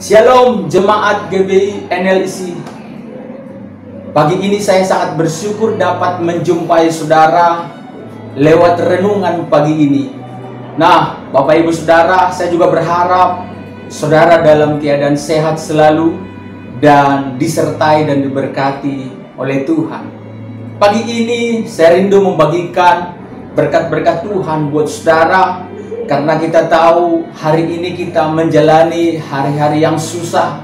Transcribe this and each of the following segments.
Shalom jemaat GBI NLC. Pagi ini saya sangat bersyukur dapat menjumpai saudara lewat renungan pagi ini. Nah, Bapak Ibu Saudara, saya juga berharap saudara dalam keadaan sehat selalu dan disertai dan diberkati oleh Tuhan. Pagi ini saya rindu membagikan berkat-berkat Tuhan buat saudara, karena kita tahu hari ini kita menjalani hari-hari yang susah,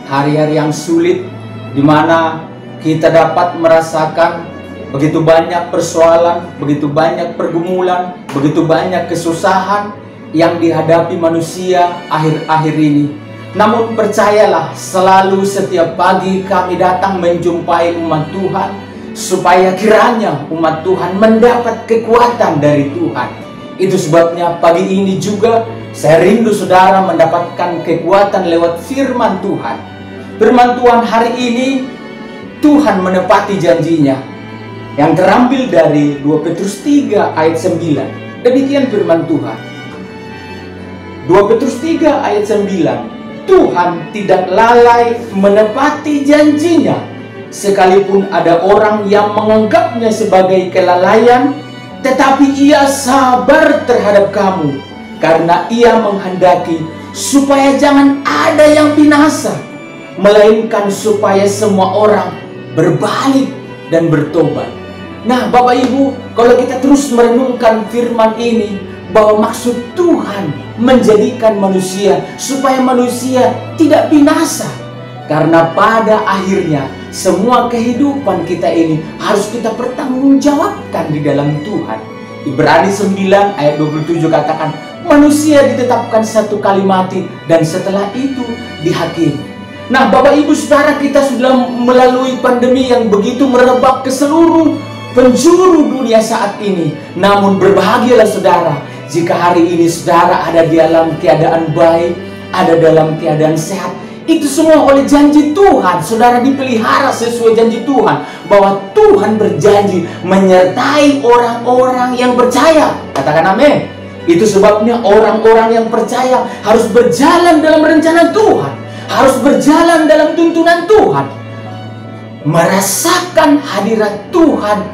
hari-hari yang sulit, di mana kita dapat merasakan begitu banyak persoalan, begitu banyak pergumulan, begitu banyak kesusahan yang dihadapi manusia akhir-akhir ini. Namun percayalah, selalu setiap pagi kami datang menjumpai umat Tuhan, supaya kiranya umat Tuhan mendapat kekuatan dari Tuhan. Itu sebabnya pagi ini juga saya rindu saudara mendapatkan kekuatan lewat firman Tuhan. Firman Tuhan hari ini, Tuhan menepati janjinya yang terambil dari 2 Petrus 3 ayat 9. Demikian firman Tuhan. 2 Petrus 3 ayat 9. Tuhan tidak lalai menepati janjinya, sekalipun ada orang yang menganggapnya sebagai kelalaian, tetapi ia sabar terhadap kamu, karena ia menghendaki supaya jangan ada yang binasa, melainkan supaya semua orang berbalik dan bertobat. Nah, Bapak Ibu, kalau kita terus merenungkan firman ini, bahwa maksud Tuhan menjadikan manusia supaya manusia tidak binasa, karena pada akhirnya semua kehidupan kita ini harus kita pertanggungjawabkan di dalam Tuhan. Ibrani 9 ayat 27 katakan, manusia ditetapkan satu kali mati dan setelah itu dihakimi. Nah, Bapak Ibu Saudara, kita sudah melalui pandemi yang begitu merebak ke seluruh penjuru dunia saat ini. Namun berbahagialah saudara jika hari ini saudara ada di dalam keadaan baik, ada dalam keadaan sehat. Itu semua oleh janji Tuhan. Saudara dipelihara sesuai janji Tuhan, bahwa Tuhan berjanji menyertai orang-orang yang percaya. Katakan amin. Itu sebabnya orang-orang yang percaya harus berjalan dalam rencana Tuhan, harus berjalan dalam tuntunan Tuhan, merasakan hadirat Tuhan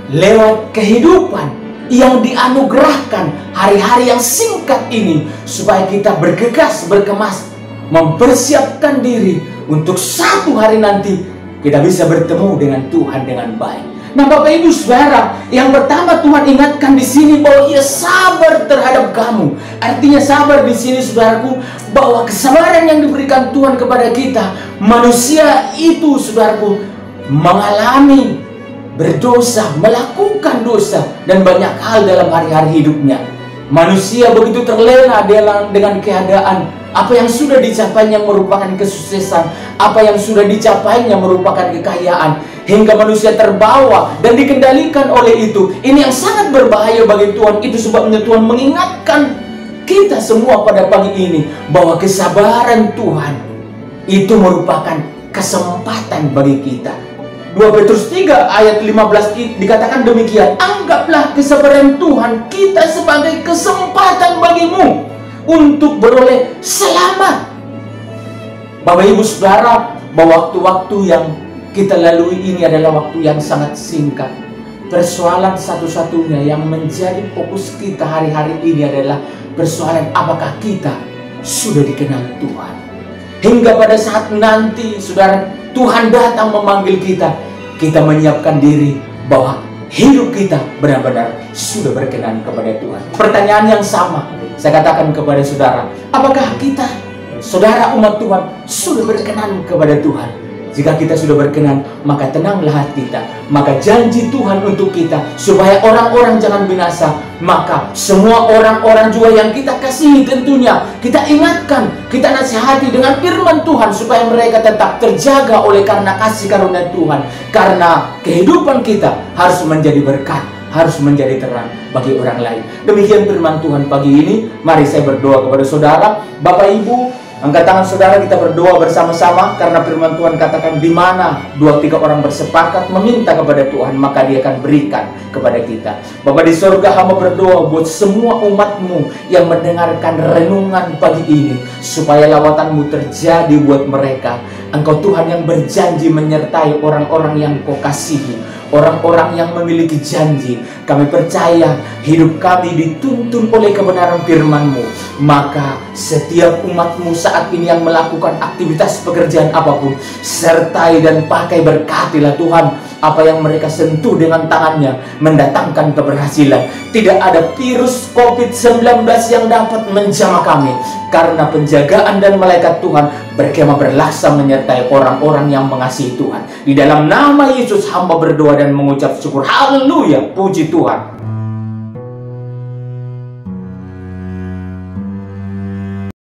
lewat kehidupan yang dianugerahkan hari-hari yang singkat ini, supaya kita bergegas, berkemas, mempersiapkan diri untuk satu hari nanti kita bisa bertemu dengan Tuhan dengan baik. Nah, Bapak Ibu Saudara, yang pertama Tuhan ingatkan di sini bahwa ia sabar terhadap kamu. Artinya sabar di sini saudaraku, bahwa kesabaran yang diberikan Tuhan kepada kita, manusia itu saudaraku mengalami berdosa, melakukan dosa dan banyak hal dalam hari-hari hidupnya. Manusia begitu terlena dengan keadaan apa yang sudah dicapainya merupakan kesuksesan, apa yang sudah dicapainya merupakan kekayaan, hingga manusia terbawa dan dikendalikan oleh itu. Ini yang sangat berbahaya bagi Tuhan. Itu sebabnya Tuhan mengingatkan kita semua pada pagi ini bahwa kesabaran Tuhan itu merupakan kesempatan bagi kita. 2 Petrus 3 ayat 15 dikatakan demikian, anggaplah kesabaran Tuhan kita sebagai kesempatan bagimu untuk beroleh selamat. Bapak Ibu Saudara, bahwa waktu-waktu yang kita lalui ini adalah waktu yang sangat singkat. Persoalan satu-satunya yang menjadi fokus kita hari-hari ini adalah persoalan apakah kita sudah dikenal Tuhan. Hingga pada saat nanti saudara, Tuhan datang memanggil kita, kita menyiapkan diri bahwa hidup kita benar-benar sudah berkenan kepada Tuhan. Pertanyaan yang sama saya katakan kepada saudara, apakah kita, saudara umat Tuhan, sudah berkenan kepada Tuhan? Jika kita sudah berkenan, maka tenanglah hati kita. Maka janji Tuhan untuk kita, supaya orang-orang jangan binasa. Maka semua orang-orang juga yang kita kasihi tentunya, kita ingatkan, kita nasihati dengan firman Tuhan, supaya mereka tetap terjaga oleh karena kasih karunia Tuhan. Karena kehidupan kita harus menjadi berkat, harus menjadi terang bagi orang lain. Demikian firman Tuhan pagi ini. Mari saya berdoa kepada saudara. Bapak Ibu, Angkat tangan saudara, kita berdoa bersama-sama, karena firman Tuhan katakan di mana 2-3 orang bersepakat meminta kepada Tuhan, maka Dia akan berikan kepada kita. Bapa di surga, hamba berdoa buat semua umat-Mu yang mendengarkan renungan pagi ini, supaya lawatan-Mu terjadi buat mereka. Engkau Tuhan yang berjanji menyertai orang-orang yang Kau kasihi, orang-orang yang memiliki janji. Kami percaya hidup kami dituntun oleh kebenaran firman-Mu. Maka setiap umat-Mu saat ini yang melakukan aktivitas pekerjaan apapun, sertai dan pakai, berkatilah Tuhan. Apa yang mereka sentuh dengan tangannya mendatangkan keberhasilan. Tidak ada virus COVID-19 yang dapat menjamah kami, karena penjagaan dan malaikat Tuhan berkemah berlaksa menyertai orang-orang yang mengasihi Tuhan. Di dalam nama Yesus hamba berdoa dan mengucap syukur. Haleluya, puji Tuhan.